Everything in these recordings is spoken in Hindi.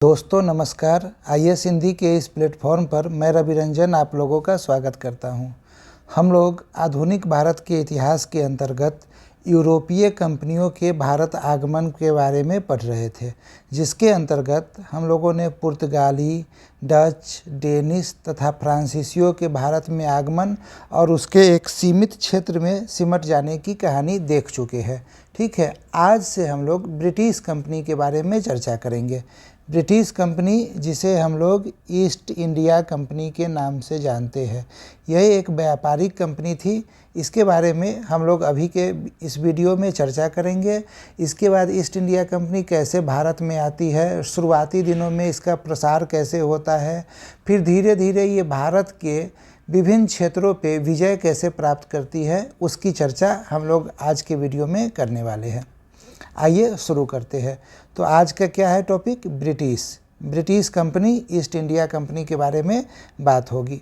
दोस्तों नमस्कार। IAS हिंदी के इस प्लेटफॉर्म पर मैं रवि रंजन आप लोगों का स्वागत करता हूं। हम लोग आधुनिक भारत के इतिहास के अंतर्गत यूरोपीय कंपनियों के भारत आगमन के बारे में पढ़ रहे थे, जिसके अंतर्गत हम लोगों ने पुर्तगाली, डच, डेनिश तथा फ्रांसीसियों के भारत में आगमन और उसके एक सीमित क्षेत्र में सिमट जाने की कहानी देख चुके हैं। ठीक है, आज से हम लोग ब्रिटिश कंपनी के बारे में चर्चा करेंगे। ब्रिटिश कंपनी, जिसे हम लोग ईस्ट इंडिया कंपनी के नाम से जानते हैं, यह एक व्यापारिक कंपनी थी। इसके बारे में हम लोग अभी के इस वीडियो में चर्चा करेंगे। इसके बाद ईस्ट इंडिया कंपनी कैसे भारत में आती है, शुरुआती दिनों में इसका प्रसार कैसे होता है, फिर धीरे धीरे ये भारत के विभिन्न क्षेत्रों पे विजय कैसे प्राप्त करती है, उसकी चर्चा हम लोग आज के वीडियो में करने वाले हैं। आइए शुरू करते हैं। तो आज का क्या है topic? British company, east India company के बारे में बात होगी।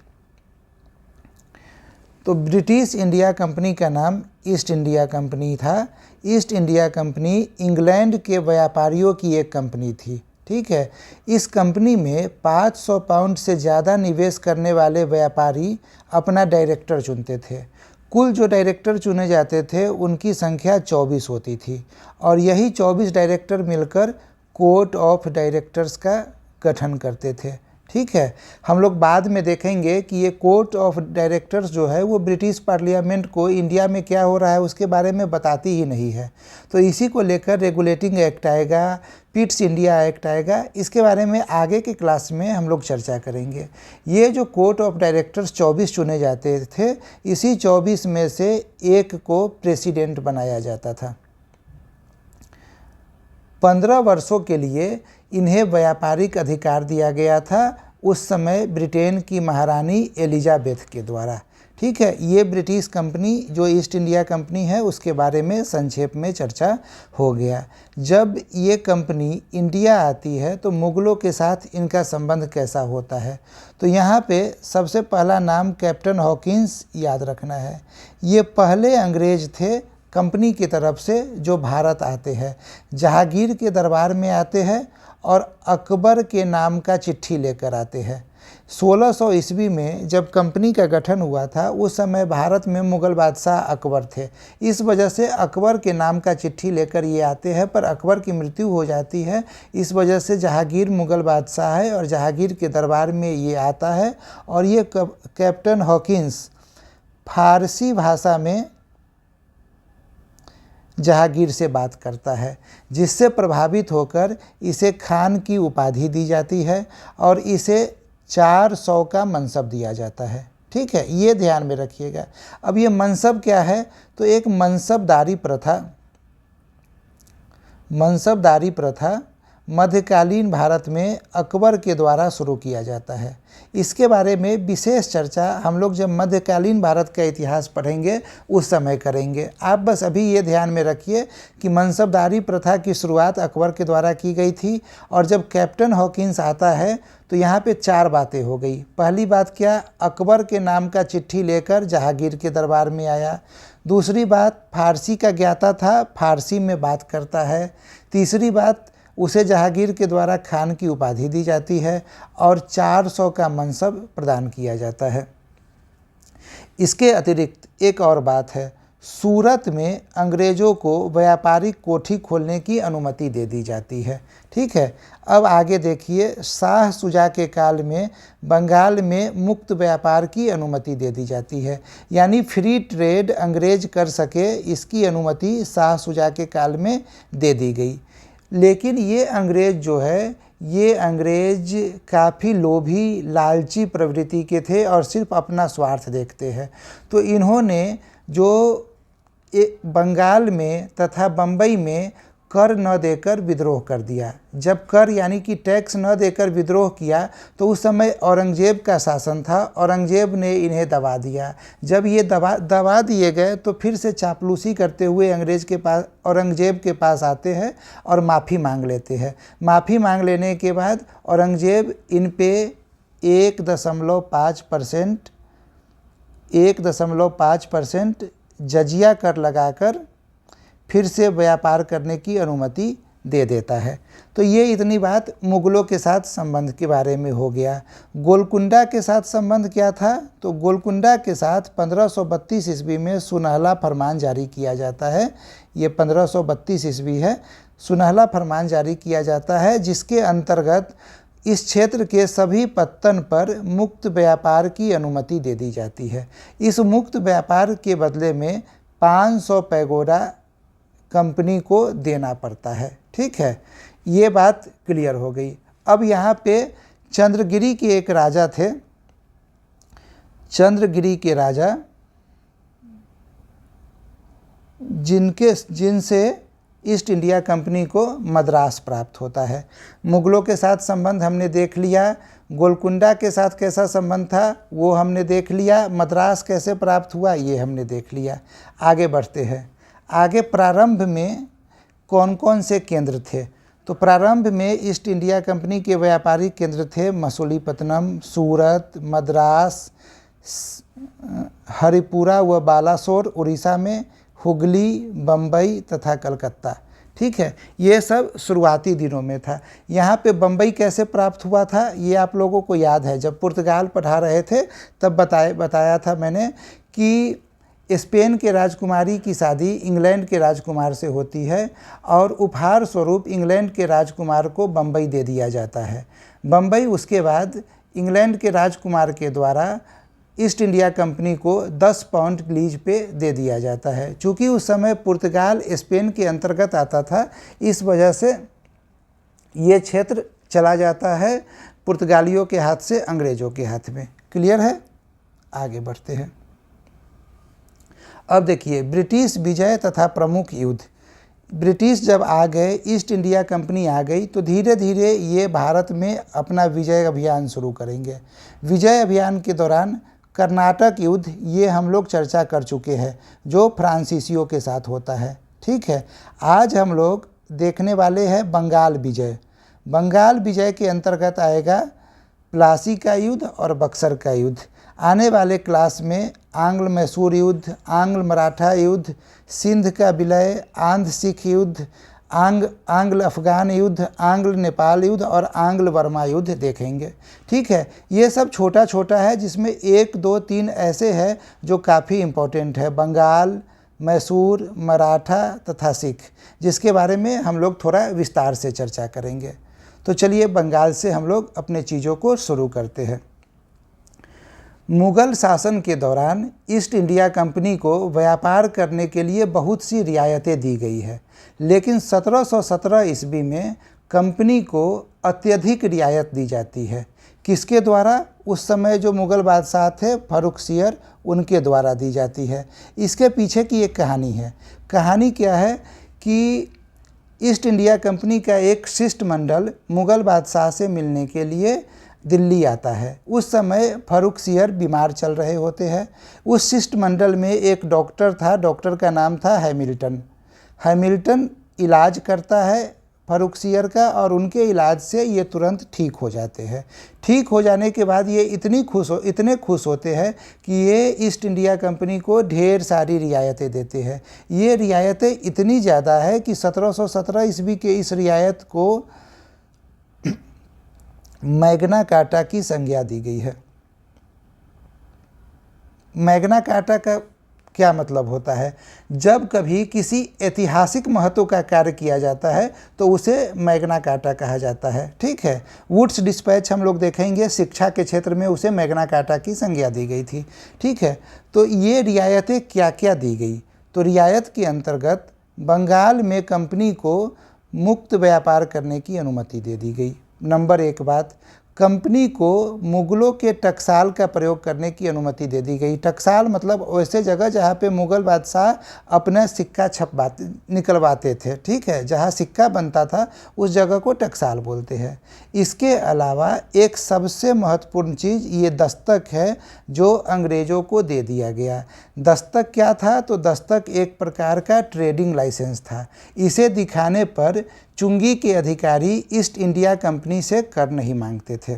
तो ब्रिटिश इंडिया कंपनी का नाम ईस्ट इंडिया कंपनी था। ईस्ट इंडिया कंपनी इंग्लैंड के व्यापारियों की एक कंपनी थी। ठीक है, इस कंपनी में 500 पाउंड से ज़्यादा निवेश करने वाले व्यापारी अपना डायरेक्टर चुनते थे। कुल जो डायरेक्टर चुने जाते थे उनकी संख्या 24 होती थी और यही 24 डायरेक्टर मिलकर कोर्ट ऑफ डायरेक्टर्स का गठन करते थे। ठीक है, हम लोग बाद में देखेंगे कि ये कोर्ट ऑफ डायरेक्टर्स जो है वो ब्रिटिश पार्लियामेंट को इंडिया में क्या हो रहा है उसके बारे में बताती ही नहीं है। तो इसी को लेकर रेगुलेटिंग एक्ट आएगा, पिट्स इंडिया एक्ट आएगा। इसके बारे में आगे के क्लास में हम लोग चर्चा करेंगे। ये जो कोर्ट ऑफ डायरेक्टर्स 24 चुने जाते थे, इसी 24 में से एक को प्रेसिडेंट बनाया जाता था। 15 वर्षों के लिए इन्हें व्यापारिक अधिकार दिया गया था, उस समय ब्रिटेन की महारानी एलिजाबेथ के द्वारा। ठीक है, ये ब्रिटिश कंपनी जो ईस्ट इंडिया कंपनी है उसके बारे में संक्षेप में चर्चा हो गया। जब ये कंपनी इंडिया आती है तो मुग़लों के साथ इनका संबंध कैसा होता है, तो यहाँ पे सबसे पहला नाम कैप्टन हॉकिंस याद रखना है। ये पहले अंग्रेज थे कंपनी की तरफ से जो भारत आते हैं, जहांगीर के दरबार में आते हैं और अकबर के नाम का चिट्ठी लेकर आते हैं। 1600 ईस्वी में जब कंपनी का गठन हुआ था उस समय भारत में मुग़ल बादशाह अकबर थे। इस वजह से अकबर के नाम का चिट्ठी लेकर ये आते हैं, पर अकबर की मृत्यु हो जाती है। इस वजह से जहांगीर मुग़ल बादशाह है और जहांगीर के दरबार में ये आता है और ये कैप्टन हॉकिंस फारसी भाषा में जहांगीर से बात करता है, जिससे प्रभावित होकर इसे खान की उपाधि दी जाती है और इसे 400 का मनसब दिया जाता है। ठीक है, ये ध्यान में रखिएगा। अब ये मनसब क्या है, तो एक मनसबदारी प्रथा मध्यकालीन भारत में अकबर के द्वारा शुरू किया जाता है। इसके बारे में विशेष चर्चा हम लोग जब मध्यकालीन भारत का इतिहास पढ़ेंगे उस समय करेंगे। आप बस अभी ये ध्यान में रखिए कि मनसबदारी प्रथा की शुरुआत अकबर के द्वारा की गई थी और जब कैप्टन हॉकिंस आता है तो यहाँ पे 4 बातें हो गई। पहली बात क्या, अकबर के नाम का चिट्ठी लेकर जहांगीर के दरबार में आया। दूसरी बात, फारसी का ज्ञाता था, फारसी में बात करता है। तीसरी बात, उसे जहांगीर के द्वारा खान की उपाधि दी जाती है और 400 का मनसब प्रदान किया जाता है। इसके अतिरिक्त एक और बात है, सूरत में अंग्रेज़ों को व्यापारिक कोठी खोलने की अनुमति दे दी जाती है। ठीक है, अब आगे देखिए, शाह शुजा के काल में बंगाल में मुक्त व्यापार की अनुमति दे दी जाती है, यानी फ्री ट्रेड अंग्रेज कर सके, इसकी अनुमति शाह शुजा के काल में दे दी गई। लेकिन ये अंग्रेज़ जो है, ये अंग्रेज़ काफ़ी लोभी, लालची प्रवृत्ति के थे और सिर्फ अपना स्वार्थ देखते हैं। तो इन्होंने जो बंगाल में तथा बम्बई में कर न देकर विद्रोह कर दिया। जब कर यानी कि टैक्स न देकर विद्रोह किया तो उस समय औरंगजेब का शासन था, औरंगजेब ने इन्हें दबा दिया। जब ये दबा दिए गए तो फिर से चापलूसी करते हुए औरंगजेब के पास आते हैं और माफ़ी मांग लेते हैं। माफ़ी मांग लेने के बाद औरंगजेब इन पे 1.5% जजिया कर लगाकर फिर से व्यापार करने की अनुमति दे देता है। तो ये इतनी बात मुग़लों के साथ संबंध के बारे में हो गया। गोलकुंडा के साथ संबंध क्या था? तो गोलकुंडा के साथ 1532 ईस्वी में सुनहला फरमान जारी किया जाता है। ये 1532 ईस्वी है, सुनहला फरमान जारी किया जाता है, जिसके अंतर्गत इस क्षेत्र के सभी पत्तन पर मुक्त व्यापार की अनुमति दे दी जाती है। इस मुक्त व्यापार के बदले में 500 पैगोडा कंपनी को देना पड़ता है। ठीक है, ये बात क्लियर हो गई। अब यहाँ पे चंद्रगिरी के एक राजा थे। चंद्रगिरी के राजा जिनसे ईस्ट इंडिया कंपनी को मद्रास प्राप्त होता है। मुग़लों के साथ संबंध हमने देख लिया, गोलकुंडा के साथ कैसा संबंध था वो हमने देख लिया, मद्रास कैसे प्राप्त हुआ ये हमने देख लिया। आगे बढ़ते हैं। आगे प्रारंभ में कौन कौन से केंद्र थे? तो प्रारंभ में ईस्ट इंडिया कंपनी के व्यापारिक केंद्र थे मसूलीपट्टनम, सूरत, मद्रास, हरिपुरा व बालासोर उड़ीसा में, हुगली, बम्बई तथा कलकत्ता। ठीक है, ये सब शुरुआती दिनों में था। यहाँ पे बम्बई कैसे प्राप्त हुआ था ये आप लोगों को याद है, जब पुर्तगाल पढ़ा रहे थे तब बताया था मैंने कि स्पेन के राजकुमारी की शादी इंग्लैंड के राजकुमार से होती है और उपहार स्वरूप इंग्लैंड के राजकुमार को बम्बई दे दिया जाता है। बम्बई उसके बाद इंग्लैंड के राजकुमार के द्वारा ईस्ट इंडिया कंपनी को 10 पाउंड लीज पे दे दिया जाता है। चूँकि उस समय पुर्तगाल स्पेन के अंतर्गत आता था, इस वजह से ये क्षेत्र चला जाता है पुर्तगालियों के हाथ से अंग्रेज़ों के हाथ में। क्लियर है? आगे बढ़ते हैं। अब देखिए ब्रिटिश विजय तथा प्रमुख युद्ध। ब्रिटिश जब आ गए, ईस्ट इंडिया कंपनी आ गई, तो धीरे धीरे ये भारत में अपना विजय अभियान शुरू करेंगे। विजय अभियान के दौरान कर्नाटक युद्ध ये हम लोग चर्चा कर चुके हैं, जो फ्रांसीसियों के साथ होता है। ठीक है, आज हम लोग देखने वाले हैं बंगाल विजय। बंगाल विजय के अंतर्गत आएगा प्लासी का युद्ध और बक्सर का युद्ध। आने वाले क्लास में आंग्ल मैसूर युद्ध, आंग्ल मराठा युद्ध, सिंध का विलय, आंध्र सिख युद्ध, आंग्ल अफगान युद्ध, आंग्ल नेपाल युद्ध और आंग्ल बर्मा युद्ध देखेंगे। ठीक है, ये सब छोटा छोटा है, जिसमें 1, 2, 3 ऐसे हैं जो काफ़ी इम्पोर्टेंट है। बंगाल, मैसूर, मराठा तथा सिख, जिसके बारे में हम लोग थोड़ा विस्तार से चर्चा करेंगे। तो चलिए बंगाल से हम लोग अपने चीज़ों को शुरू करते हैं। मुग़ल शासन के दौरान ईस्ट इंडिया कंपनी को व्यापार करने के लिए बहुत सी रियायतें दी गई है, लेकिन 1717 ईस्वी में कंपनी को अत्यधिक रियायत दी जाती है। किसके द्वारा? उस समय जो मुग़ल बादशाह थे फर्रुखसियर, उनके द्वारा दी जाती है। इसके पीछे की एक कहानी है। कहानी क्या है कि ईस्ट इंडिया कंपनी का एक शिष्टमंडल मुग़ल बादशाह से मिलने के लिए दिल्ली आता है। उस समय फर्रुखसियर बीमार चल रहे होते हैं। उस शिष्टमंडल में एक डॉक्टर था, डॉक्टर का नाम था हैमिल्टन। हैमिल्टन इलाज करता है फर्रुखसियर का और उनके इलाज से ये तुरंत ठीक हो जाते हैं। ठीक हो जाने के बाद ये इतने खुश होते हैं कि ये ईस्ट इंडिया कंपनी को ढेर सारी रियायतें देते हैं। ये रियायतें इतनी ज़्यादा है कि 1717 ईस्वी के इस रियायत को मैग्ना कार्टा की संज्ञा दी गई है। मैग्ना कार्टा का क्या मतलब होता है? जब कभी किसी ऐतिहासिक महत्व का कार्य किया जाता है तो उसे मैग्ना कार्टा कहा जाता है। ठीक है, वुड्स डिस्पैच हम लोग देखेंगे, शिक्षा के क्षेत्र में उसे मैग्ना कार्टा की संज्ञा दी गई थी। ठीक है, तो ये रियायतें क्या क्या दी गई? तो रियायत के अंतर्गत बंगाल में कंपनी को मुक्त व्यापार करने की अनुमति दे दी गई। नंबर 1 बात, कंपनी को मुग़लों के टकसाल का प्रयोग करने की अनुमति दे दी गई। टकसाल मतलब वैसे जगह जहाँ पे मुग़ल बादशाह अपना सिक्का निकलवाते थे। ठीक है, जहाँ सिक्का बनता था उस जगह को टकसाल बोलते हैं। इसके अलावा एक सबसे महत्वपूर्ण चीज़ ये दस्तक है, जो अंग्रेज़ों को दे दिया गया। दस्तक क्या था? तो दस्तक एक प्रकार का ट्रेडिंग लाइसेंस था। इसे दिखाने पर चुंगी के अधिकारी ईस्ट इंडिया कंपनी से कर नहीं मांगते थे।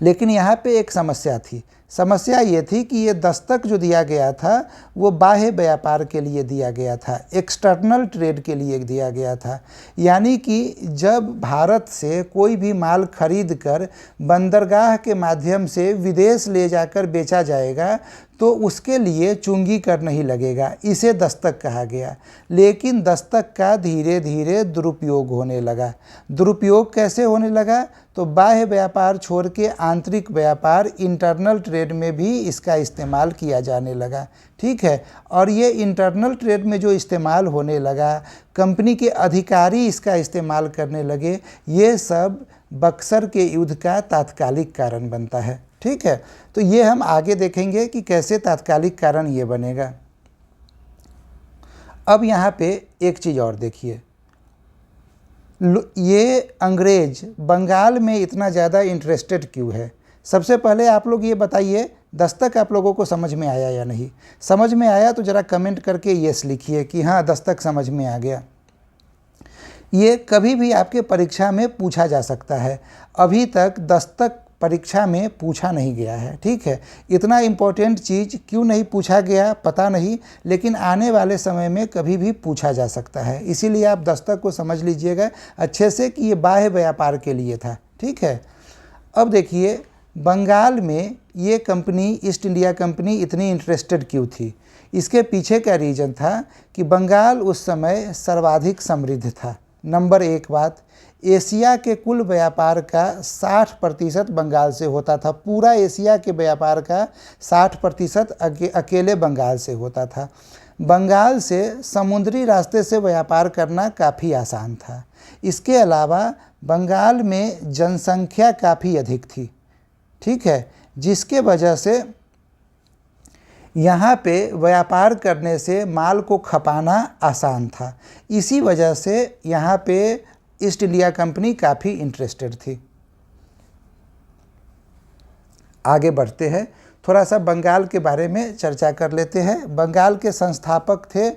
लेकिन यहाँ पे एक समस्या थी। समस्या ये थी कि ये दस्तक जो दिया गया था वो बाह्य व्यापार के लिए दिया गया था, एक्सटर्नल ट्रेड के लिए दिया गया था। यानी कि जब भारत से कोई भी माल खरीद कर बंदरगाह के माध्यम से विदेश ले जाकर बेचा जाएगा तो उसके लिए चुंगी कर नहीं लगेगा, इसे दस्तक कहा गया। लेकिन दस्तक का धीरे धीरे दुरुपयोग होने लगा। दुरुपयोग कैसे होने लगा? तो बाह्य व्यापार छोड़ के आंतरिक व्यापार, इंटरनल ट्रेड में भी इसका इस्तेमाल किया जाने लगा। ठीक है, और ये इंटरनल ट्रेड में जो इस्तेमाल होने लगा, कंपनी के अधिकारी इसका इस्तेमाल करने लगे, ये सब बक्सर के युद्ध का तात्कालिक कारण बनता है। ठीक है, तो ये हम आगे देखेंगे कि कैसे तात्कालिक कारण ये बनेगा। अब यहाँ पे एक चीज़ और देखिए, ये अंग्रेज बंगाल में इतना ज़्यादा इंटरेस्टेड क्यों है? सबसे पहले आप लोग ये बताइए, दस्तक आप लोगों को समझ में आया या नहीं? समझ में आया तो ज़रा कमेंट करके यस लिखिए कि हाँ दस्तक समझ में आ गया। ये कभी भी आपके परीक्षा में पूछा जा सकता है। अभी तक दस्तक परीक्षा में पूछा नहीं गया है। ठीक है, इतना इम्पोर्टेंट चीज़ क्यों नहीं पूछा गया पता नहीं, लेकिन आने वाले समय में कभी भी पूछा जा सकता है। इसीलिए आप दस्तक को समझ लीजिएगा अच्छे से कि ये बाह्य व्यापार के लिए था। ठीक है, अब देखिए बंगाल में ये कंपनी, ईस्ट इंडिया कंपनी इतनी इंटरेस्टेड क्यों थी? इसके पीछे का रीज़न था कि बंगाल उस समय सर्वाधिक समृद्ध था। नंबर एक बात, एशिया के कुल व्यापार का 60% बंगाल से होता था। पूरा एशिया के व्यापार का 60% अकेले बंगाल से होता था। बंगाल से समुद्री रास्ते से व्यापार करना काफ़ी आसान था। इसके अलावा बंगाल में जनसंख्या काफ़ी अधिक थी। ठीक है, जिसके वजह से यहाँ पे व्यापार करने से माल को खपाना आसान था। इसी वजह से यहाँ पे ईस्ट इंडिया कंपनी काफ़ी इंटरेस्टेड थी। आगे बढ़ते हैं, थोड़ा सा बंगाल के बारे में चर्चा कर लेते हैं। बंगाल के संस्थापक थे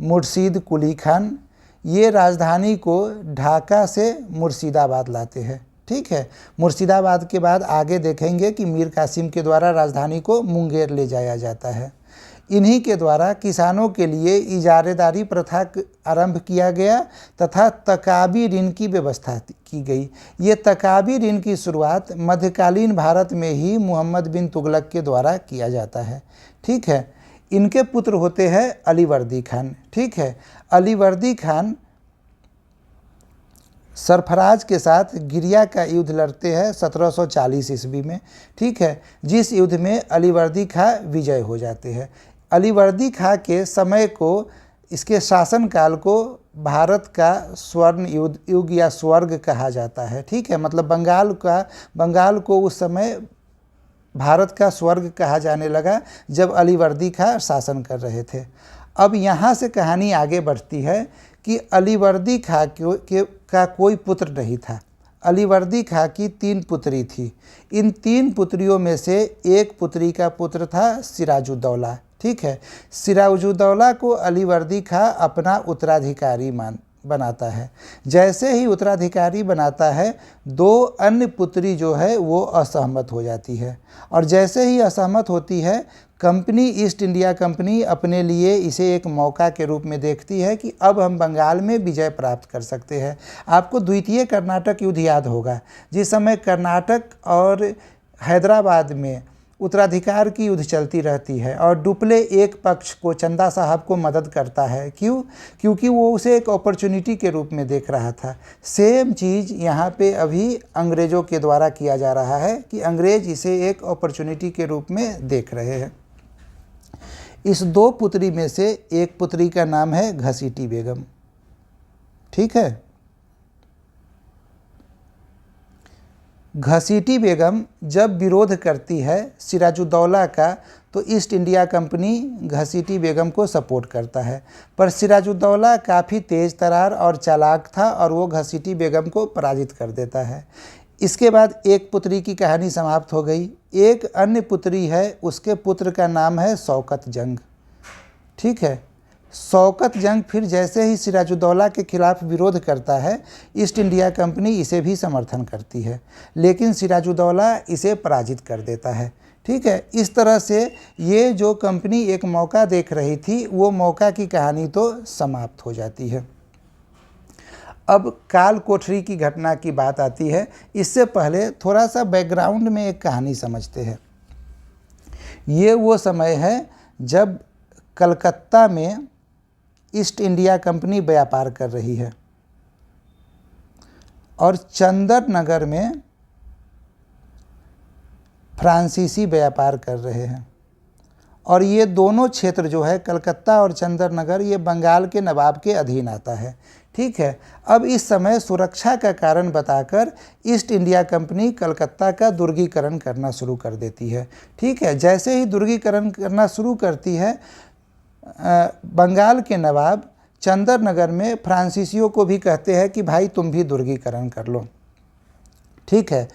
मुर्शीद कुली खान। ये राजधानी को ढाका से मुर्शिदाबाद लाते हैं। ठीक है, मुर्शिदाबाद के बाद आगे देखेंगे कि मीर कासिम के द्वारा राजधानी को मुंगेर ले जाया जाता है। इन्हीं के द्वारा किसानों के लिए इजारेदारी प्रथा आरंभ किया गया तथा तकाबी ऋण की व्यवस्था की गई। ये तकाबी ऋण की शुरुआत मध्यकालीन भारत में ही मोहम्मद बिन तुगलक के द्वारा किया जाता है। ठीक है, इनके पुत्र होते हैं अलीवर्दी खान। ठीक है, अलीवर्दी खान सरफराज के साथ गिरिया का युद्ध लड़ते हैं 1740 ईस्वी में। ठीक है, जिस युद्ध में अलीवर्दी खां विजय हो जाते हैं। अलीवर्दी खां के समय को, इसके शासनकाल को भारत का स्वर्ण युग या स्वर्ग कहा जाता है। ठीक है, मतलब बंगाल को उस समय भारत का स्वर्ग कहा जाने लगा जब अलीवर्दी खां शासन कर रहे थे। अब यहाँ से कहानी आगे बढ़ती है कि अलीवर्दी खां का कोई पुत्र नहीं था। अलीवर्दी खां की 3 पुत्री थी। इन 3 पुत्रियों में से एक पुत्री का पुत्र था सिराजुद्दौला। ठीक है, सिराजुद्दौला को अलीवर्दी खां अपना उत्तराधिकारी बनाता है। जैसे ही उत्तराधिकारी बनाता है, 2 अन्य पुत्री जो है वो असहमत हो जाती है, और जैसे ही असहमत होती है, कंपनी, ईस्ट इंडिया कंपनी अपने लिए इसे एक मौका के रूप में देखती है कि अब हम बंगाल में विजय प्राप्त कर सकते हैं। आपको द्वितीय कर्नाटक युद्ध याद होगा, जिस समय कर्नाटक और हैदराबाद में उत्तराधिकार की युद्ध चलती रहती है और डुप्ले एक पक्ष को, चंदा साहब को मदद करता है। क्यों? क्योंकि वो उसे एक अपॉर्चुनिटी के रूप में देख रहा था। सेम चीज़ यहाँ पे अभी अंग्रेज़ों के द्वारा किया जा रहा है कि अंग्रेज़ इसे एक अपॉर्चुनिटी के रूप में देख रहे हैं। इस 2 पुत्री में से एक पुत्री का नाम है घसीटी बेगम। ठीक है, घसीटी बेगम जब विरोध करती है सिराजुद्दौला का, तो ईस्ट इंडिया कंपनी घसीटी बेगम को सपोर्ट करता है। पर सिराजुद्दौला काफ़ी तेज़ तरार और चालाक था और वो घसीटी बेगम को पराजित कर देता है। इसके बाद एक पुत्री की कहानी समाप्त हो गई। एक अन्य पुत्री है, उसके पुत्र का नाम है शौकत जंग। ठीक है, शौकत जंग फिर जैसे ही सिराजुद्दौला के खिलाफ विरोध करता है, ईस्ट इंडिया कंपनी इसे भी समर्थन करती है, लेकिन सिराजुद्दौला इसे पराजित कर देता है। ठीक है। इस तरह से ये जो कंपनी एक मौका देख रही थी, वो मौका की कहानी तो समाप्त हो जाती है। अब काल कोठरी की घटना की बात आती है। इससे पहले थोड़ा सा बैकग्राउंड में एक कहानी समझते हैं। ये वो समय है जब कलकत्ता में ईस्ट इंडिया कंपनी व्यापार कर रही है और चंदर नगर में फ्रांसीसी व्यापार कर रहे हैं। और ये दोनों क्षेत्र जो है, कलकत्ता और चंदर नगर, ये बंगाल के नवाब के अधीन आता है। ठीक है। अब इस समय सुरक्षा का कारण बताकर ईस्ट इंडिया कंपनी कलकत्ता का दुर्गीकरण करना शुरू कर देती है। ठीक है। जैसे ही दुर्गीकरण करना शुरू करती है, बंगाल के नवाब चंदर नगर में फ्रांसीसियों को भी कहते हैं कि भाई तुम भी दुर्गीकरण कर लो। ठीक है।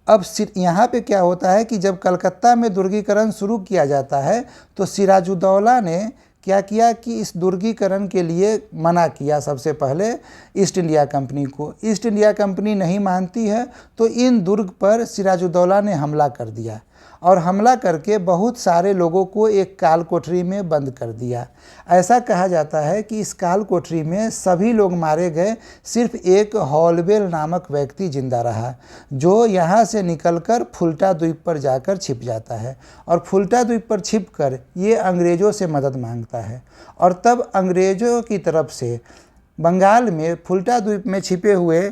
अब यहाँ पे क्या होता है कि जब कलकत्ता में दुर्गीकरण शुरू किया जाता है तो सिराजुद्दौला ने क्या किया कि इस दुर्गीकरण के लिए मना किया सबसे पहले ईस्ट इंडिया कंपनी को। ईस्ट इंडिया कंपनी नहीं मानती है तो इन दुर्ग पर सिराजुद्दौला ने हमला कर दिया और हमला करके बहुत सारे लोगों को एक काल कोठरी में बंद कर दिया। ऐसा कहा जाता है कि इस काल कोठरी में सभी लोग मारे गए, सिर्फ एक हॉलबेल नामक व्यक्ति जिंदा रहा, जो यहाँ से निकलकर फुल्टा द्वीप पर जाकर छिप जाता है और फुल्टा द्वीप पर छिपकर ये अंग्रेज़ों से मदद मांगता है। और तब अंग्रेज़ों की तरफ से बंगाल में फुल्टा द्वीप में छिपे हुए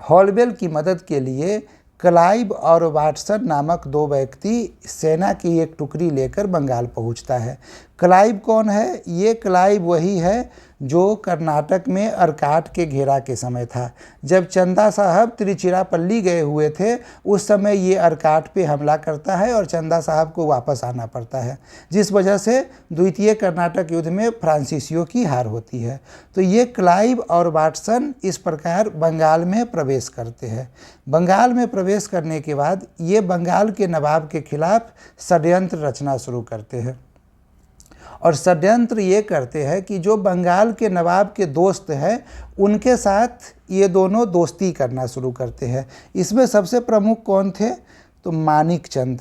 हॉलबेल की मदद के लिए क्लाइव और वाटसन नामक दो व्यक्ति सेना की एक टुकड़ी लेकर बंगाल पहुंचता है। क्लाइव कौन है? ये क्लाइव वही है जो कर्नाटक में अर्काट के घेरा के समय था। जब चंदा साहब तिरुचिरापल्ली गए हुए थे, उस समय ये अर्काट पे हमला करता है और चंदा साहब को वापस आना पड़ता है, जिस वजह से द्वितीय कर्नाटक युद्ध में फ्रांसीसियों की हार होती है। तो ये क्लाइव और वाटसन इस प्रकार बंगाल में प्रवेश करते हैं। बंगाल में प्रवेश करने के बाद ये बंगाल के नवाब के खिलाफ षड्यंत्र रचना शुरू करते हैं और षड्यंत्र ये करते हैं कि जो बंगाल के नवाब के दोस्त हैं उनके साथ ये दोनों दोस्ती करना शुरू करते हैं। इसमें सबसे प्रमुख कौन थे? तो मानिक चंद,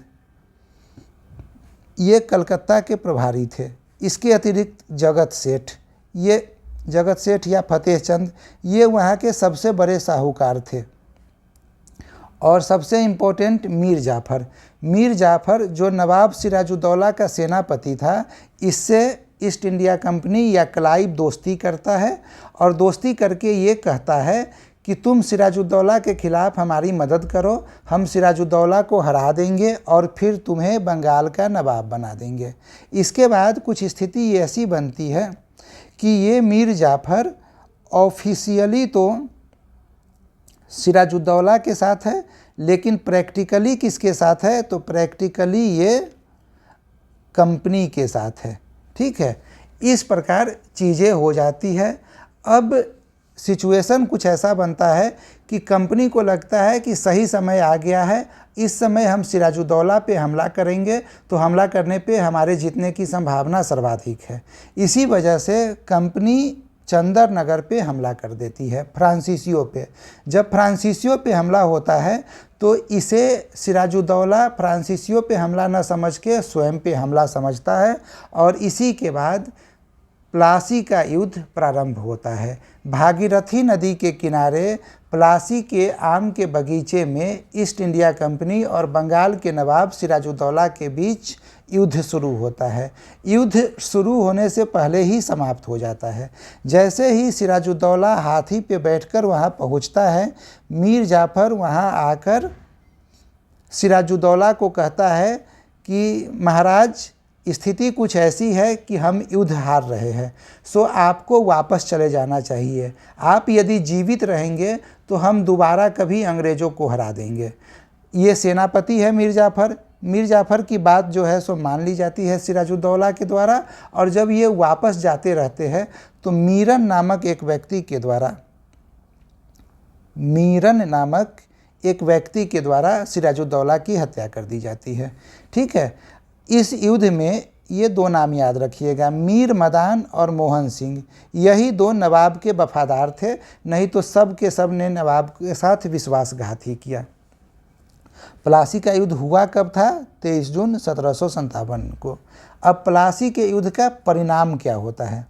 ये कलकत्ता के प्रभारी थे। इसके अतिरिक्त जगत सेठ, ये जगत सेठ या फतेह चंद, ये वहाँ के सबसे बड़े साहूकार थे। और सबसे इम्पोर्टेंट मीर जाफ़र जो नवाब सिराजुद्दौला का सेनापति था, इससे ईस्ट इंडिया कंपनी या क्लाइव दोस्ती करता है और दोस्ती करके ये कहता है कि तुम सिराजुद्दौला के ख़िलाफ़ हमारी मदद करो, हम सिराजुद्दौला को हरा देंगे और फिर तुम्हें बंगाल का नवाब बना देंगे। इसके बाद कुछ स्थिति ऐसी बनती है कि ये मीर जाफ़र ऑफिशियली तो सिराजुद्दौला के साथ है, लेकिन प्रैक्टिकली किसके साथ है? तो प्रैक्टिकली ये कंपनी के साथ है। ठीक है। इस प्रकार चीज़ें हो जाती है। अब सिचुएशन कुछ ऐसा बनता है कि कंपनी को लगता है कि सही समय आ गया है, इस समय हम सिराजुद्दौला पे हमला करेंगे तो हमला करने पे हमारे जीतने की संभावना सर्वाधिक है। इसी वजह से कंपनी चंदर नगर पे हमला कर देती है फ्रांसीसियों पे। जब फ्रांसीसियों पे हमला होता है तो इसे सिराजुद्दौला फ्रांसीसियों पे हमला न समझ के स्वयं पे हमला समझता है और इसी के बाद प्लासी का युद्ध प्रारंभ होता है। भागीरथी नदी के किनारे प्लासी के आम के बगीचे में ईस्ट इंडिया कंपनी और बंगाल के नवाब सिराजुद्दौला के बीच युद्ध शुरू होता है। युद्ध शुरू होने से पहले ही समाप्त हो जाता है। जैसे ही सिराजुद्दौला हाथी पे बैठकर वहाँ पहुँचता है, मीर जाफ़र वहाँ आकर सिराजुद्दौला को कहता है कि महाराज, स्थिति कुछ ऐसी है कि हम युद्ध हार रहे हैं, सो आपको वापस चले जाना चाहिए। आप यदि जीवित रहेंगे तो हम दोबारा कभी अंग्रेज़ों को हरा देंगे। ये सेनापति है मीर जाफ़र की बात जो है सो मान ली जाती है सिराजुद्दौला के द्वारा। और जब ये वापस जाते रहते हैं तो मीरन नामक एक व्यक्ति के द्वारा सिराजुद्दौला की हत्या कर दी जाती है। ठीक है। इस युद्ध में ये दो नाम याद रखिएगा, मीर मदान और मोहन सिंह। यही दो नवाब के वफादार थे, नहीं तो सब के सब ने नवाब के साथ विश्वासघात ही किया। प्लासी का युद्ध हुआ कब था? 23 जून 1757 को। अब प्लासी के युद्ध का परिणाम क्या होता है?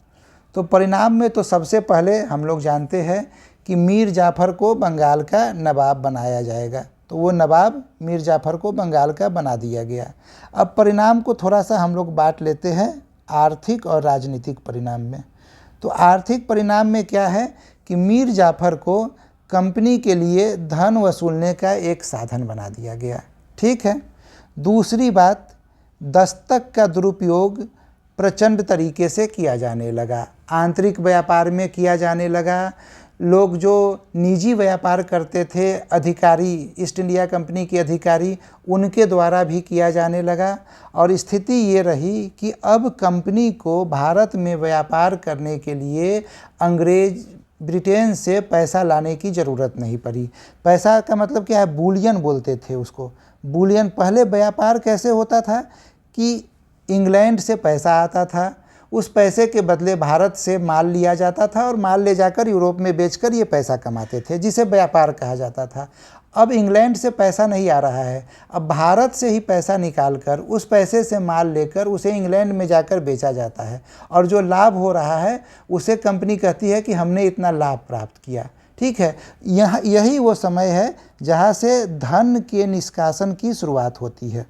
तो परिणाम में तो सबसे पहले हम लोग जानते हैं कि मीर जाफ़र को बंगाल का नवाब बनाया जाएगा। तो वो नवाब मीर जाफ़र को बंगाल का बना दिया गया। अब परिणाम को थोड़ा सा हम लोग बांट लेते हैं आर्थिक और राजनीतिक परिणाम में। तो आर्थिक परिणाम में क्या है कि मीर जाफ़र को कंपनी के लिए धन वसूलने का एक साधन बना दिया गया। ठीक है। दूसरी बात, दस्तक का दुरुपयोग प्रचंड तरीके से किया जाने लगा। आंतरिक व्यापार में किया जाने लगा। लोग जो निजी व्यापार करते थे, अधिकारी, ईस्ट इंडिया कंपनी के अधिकारी, उनके द्वारा भी किया जाने लगा। और स्थिति ये रही कि अब कंपनी को भारत में व्यापार करने के लिए अंग्रेज ब्रिटेन से पैसा लाने की ज़रूरत नहीं पड़ी। पैसा का मतलब क्या है? बुलियन बोलते थे उसको। बुलियन। पहले व्यापार कैसे होता था कि इंग्लैंड से पैसा आता था, उस पैसे के बदले भारत से माल लिया जाता था और माल ले जाकर यूरोप में बेचकर ये पैसा कमाते थे, जिसे व्यापार कहा जाता था। अब इंग्लैंड से पैसा नहीं आ रहा है, अब भारत से ही पैसा निकालकर उस पैसे से माल लेकर उसे इंग्लैंड में जाकर बेचा जाता है, और जो लाभ हो रहा है उसे कंपनी कहती है कि हमने इतना लाभ प्राप्त किया। ठीक है। यही वो समय है जहाँ से धन के निष्कासन की शुरुआत होती है।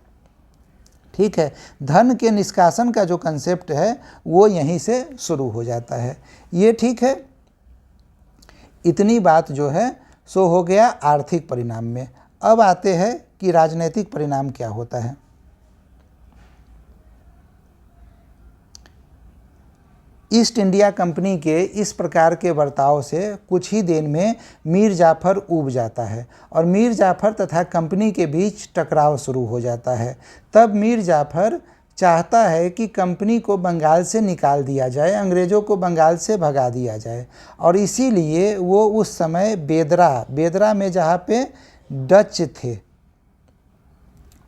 ठीक है। धन के निष्कासन का जो कंसेप्ट है वो यहीं से शुरू हो जाता है। ये ठीक है। इतनी बात जो है सो हो गया आर्थिक परिणाम में। अब आते हैं कि राजनीतिक परिणाम क्या होता है। ईस्ट इंडिया कंपनी के इस प्रकार के बर्ताव से कुछ ही दिन में मीर जाफ़र ऊब जाता है और मीर जाफ़र तथा कंपनी के बीच टकराव शुरू हो जाता है। तब मीर जाफ़र चाहता है कि कंपनी को बंगाल से निकाल दिया जाए, अंग्रेज़ों को बंगाल से भगा दिया जाए, और इसीलिए वो उस समय बेदरा में जहाँ पे डच थे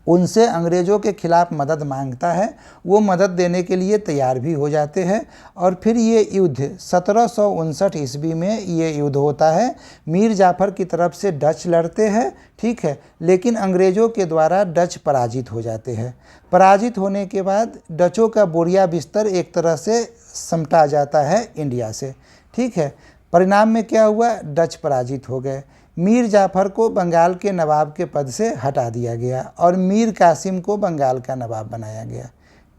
उनसे अंग्रेज़ों के खिलाफ मदद मांगता है। वो मदद देने के लिए तैयार भी हो जाते हैं और फिर ये युद्ध 1759 ईस्वी में ये युद्ध होता है। मीर जाफ़र की तरफ से डच लड़ते हैं। ठीक है। लेकिन अंग्रेज़ों के द्वारा डच पराजित हो जाते हैं। पराजित होने के बाद डचों का बोरिया बिस्तर एक तरह से समटा जाता है इंडिया से। ठीक है। परिणाम में क्या हुआ? डच पराजित हो गए। मीर जाफ़र को बंगाल के नवाब के पद से हटा दिया गया और मीर कासिम को बंगाल का नवाब बनाया गया।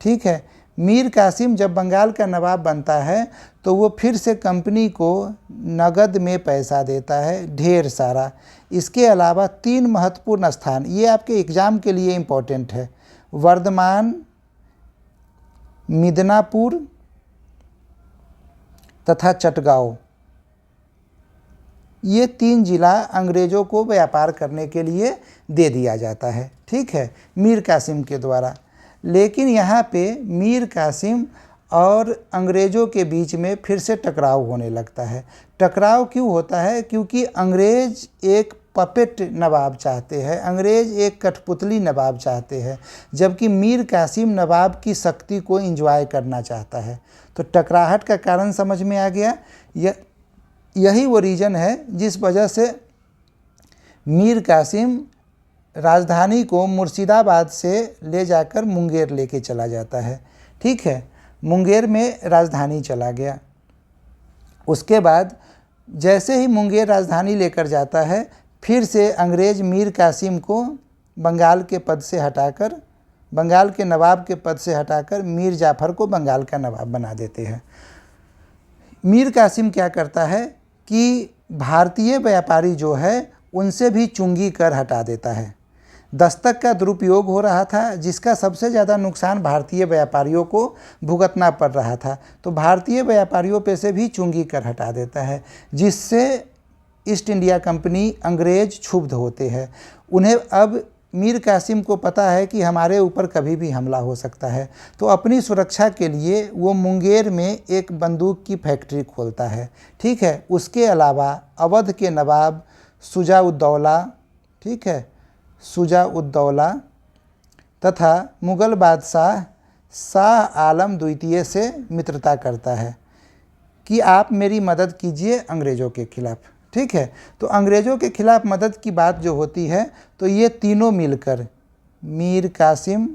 ठीक है। मीर कासिम जब बंगाल का नवाब बनता है तो वो फिर से कंपनी को नगद में पैसा देता है, ढेर सारा। इसके अलावा 3 महत्वपूर्ण स्थान, ये आपके एग्ज़ाम के लिए इम्पोर्टेंट है, वर्धमान, मिदनापुर तथा चटगांव, ये 3 जिला अंग्रेज़ों को व्यापार करने के लिए दे दिया जाता है। ठीक है। मीर कासिम के द्वारा। लेकिन यहाँ पे मीर कासिम और अंग्रेज़ों के बीच में फिर से टकराव होने लगता है। टकराव क्यों होता है? क्योंकि अंग्रेज़ एक पपेट नवाब चाहते हैं, अंग्रेज़ एक कठपुतली नवाब चाहते हैं, जबकि मीर कासिम नवाब की शक्ति को एंजॉय करना चाहता है। तो टकराहट का कारण समझ में आ गया। यही वो रीज़न है जिस वजह से मीर कासिम राजधानी को मुर्शिदाबाद से ले जाकर मुंगेर लेके चला जाता है। ठीक है। मुंगेर में राजधानी चला गया। उसके बाद जैसे ही मुंगेर राजधानी लेकर जाता है, फिर से अंग्रेज़ मीर कासिम को बंगाल के पद से हटाकर, बंगाल के नवाब के पद से हटाकर मीर जाफ़र को बंगाल का नवाब बना देते हैं। मीर कासिम क्या करता है कि भारतीय व्यापारी जो है उनसे भी चुंगी कर हटा देता है। दस्तक का दुरुपयोग हो रहा था, जिसका सबसे ज़्यादा नुकसान भारतीय व्यापारियों को भुगतना पड़ रहा था। तो भारतीय व्यापारियों पे से भी चुंगी कर हटा देता है, जिससे ईस्ट इंडिया कंपनी, अंग्रेज़ क्षुब्ध होते हैं। उन्हें अब मीर कासिम को पता है कि हमारे ऊपर कभी भी हमला हो सकता है, तो अपनी सुरक्षा के लिए वो मुंगेर में एक बंदूक की फैक्ट्री खोलता है। ठीक है। उसके अलावा अवध के नवाब शुजा-उद-दौला, ठीक है, शुजा-उद-दौला तथा मुग़ल बादशाह शाह आलम द्वितीय से मित्रता करता है कि आप मेरी मदद कीजिए अंग्रेज़ों के खिलाफ। ठीक है। तो अंग्रेज़ों के खिलाफ मदद की बात जो होती है तो ये तीनों मिलकर मीर कासिम,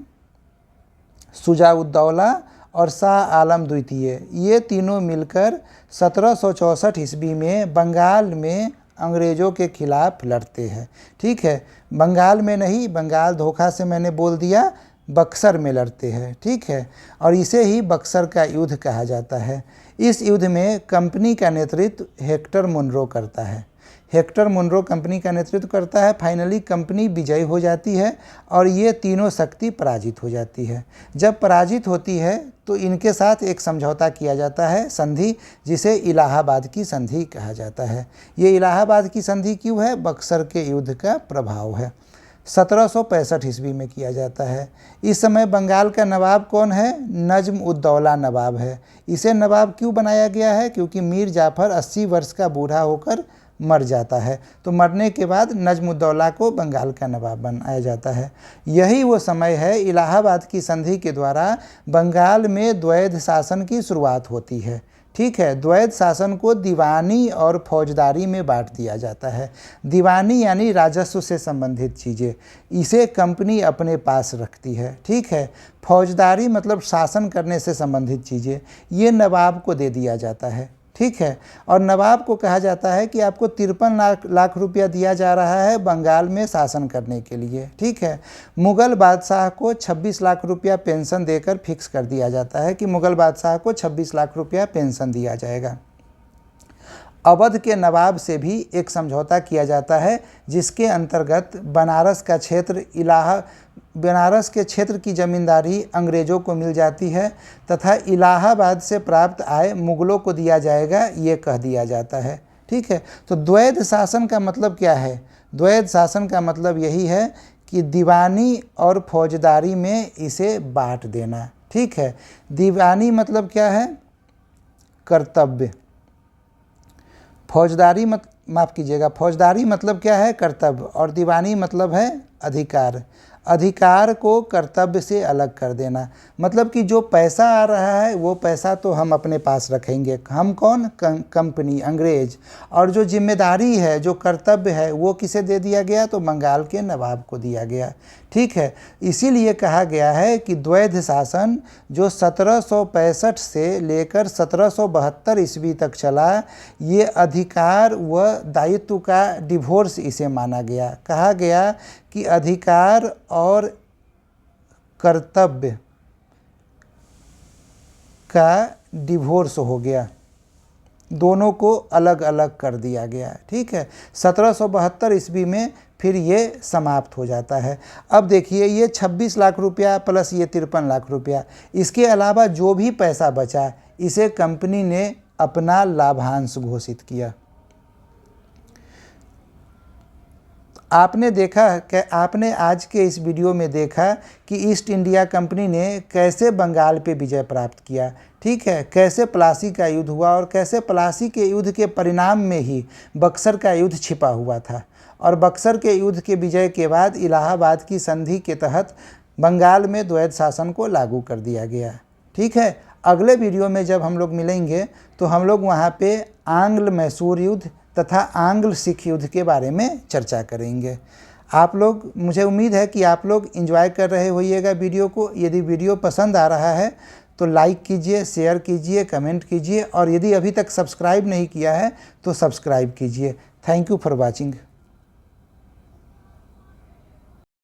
शुजा-उद-दौला और शाह आलम द्वितीय, ये तीनों मिलकर 1764 ईस्वी में बंगाल में अंग्रेज़ों के खिलाफ लड़ते हैं। ठीक है, बंगाल में नहीं, बंगाल धोखा से मैंने बोल दिया, बक्सर में लड़ते हैं। ठीक है, और इसे ही बक्सर का युद्ध कहा जाता है। इस युद्ध में कंपनी का नेतृत्व हेक्टर मुनरो करता है। हेक्टर मुनरो कंपनी का नेतृत्व करता है। फाइनली कंपनी विजयी हो जाती है और ये तीनों शक्ति पराजित हो जाती है। जब पराजित होती है तो इनके साथ एक समझौता किया जाता है, संधि, जिसे इलाहाबाद की संधि कहा जाता है। ये इलाहाबाद की संधि क्यों है? बक्सर के युद्ध का प्रभाव है। 1765 ईस्वी में किया जाता है। इस समय बंगाल का नवाब कौन है? नज्म-उद-दौला नवाब है। इसे नवाब क्यों बनाया गया है? क्योंकि मीर जाफ़र 80 वर्ष का बूढ़ा होकर मर जाता है, तो मरने के बाद नज्म-उद-दौला को बंगाल का नवाब बनाया जाता है। यही वो समय है, इलाहाबाद की संधि के द्वारा बंगाल में द्वैध शासन की शुरुआत होती है। ठीक है, द्वैध शासन को दीवानी और फौजदारी में बांट दिया जाता है। दीवानी यानी राजस्व से संबंधित चीज़ें, इसे कंपनी अपने पास रखती है। ठीक है, फौजदारी मतलब शासन करने से संबंधित चीज़ें, ये नवाब को दे दिया जाता है। ठीक है, और नवाब को कहा जाता है कि आपको 53 लाख रुपया दिया जा रहा है बंगाल में शासन करने के लिए। ठीक है, मुग़ल बादशाह को 26 लाख रुपया पेंशन देकर फिक्स कर दिया जाता है कि मुग़ल बादशाह को 26 लाख रुपया पेंशन दिया जाएगा। अवध के नवाब से भी एक समझौता किया जाता है, जिसके अंतर्गत बनारस के क्षेत्र की ज़मींदारी अंग्रेज़ों को मिल जाती है तथा इलाहाबाद से प्राप्त आय मुग़लों को दिया जाएगा, ये कह दिया जाता है। ठीक है, तो द्वैध शासन का मतलब क्या है? द्वैध शासन का मतलब यही है कि दीवानी और फौजदारी में इसे बांट देना। ठीक है, दीवानी मतलब क्या है? कर्तव्य। फौजदारी फौजदारी मतलब क्या है? कर्तव्य। और दीवानी मतलब है अधिकार। अधिकार को कर्तव्य से अलग कर देना, मतलब कि जो पैसा आ रहा है वो पैसा तो हम अपने पास रखेंगे, हम कौन? कंपनी, अंग्रेज। और जो जिम्मेदारी है, जो कर्तव्य है, वो किसे दे दिया गया? तो बंगाल के नवाब को दिया गया। ठीक है, इसीलिए कहा गया है कि द्वैध शासन जो 1765 से लेकर 1772 ईस्वी तक चला, ये अधिकार व दायित्व का डिवोर्स इसे माना गया। कहा गया कि अधिकार और कर्तव्य का डिवोर्स हो गया, दोनों को अलग अलग कर दिया गया। ठीक है, 1772 ईस्वी में फिर ये समाप्त हो जाता है। अब देखिए, ये 26 लाख रुपया प्लस ये 53 लाख रुपया, इसके अलावा जो भी पैसा बचा, इसे कंपनी ने अपना लाभांश घोषित किया। आपने आज के इस वीडियो में देखा कि ईस्ट इंडिया कंपनी ने कैसे बंगाल पे विजय प्राप्त किया। ठीक है, कैसे प्लासी का युद्ध हुआ और कैसे प्लासी के युद्ध के परिणाम में ही बक्सर का युद्ध छिपा हुआ था। और बक्सर के युद्ध के विजय के बाद इलाहाबाद की संधि के तहत बंगाल में द्वैध शासन को लागू कर दिया गया। ठीक है, अगले वीडियो में जब हम लोग मिलेंगे तो हम लोग वहाँ पे आंग्ल मैसूर युद्ध तथा आंग्ल सिख युद्ध के बारे में चर्चा करेंगे। आप लोग, मुझे उम्मीद है कि आप लोग एंजॉय कर रहे होइएगा वीडियो को। यदि वीडियो पसंद आ रहा है तो लाइक कीजिए, शेयर कीजिए, कमेंट कीजिए, और यदि अभी तक सब्सक्राइब नहीं किया है तो सब्सक्राइब कीजिए। Thank you for watching.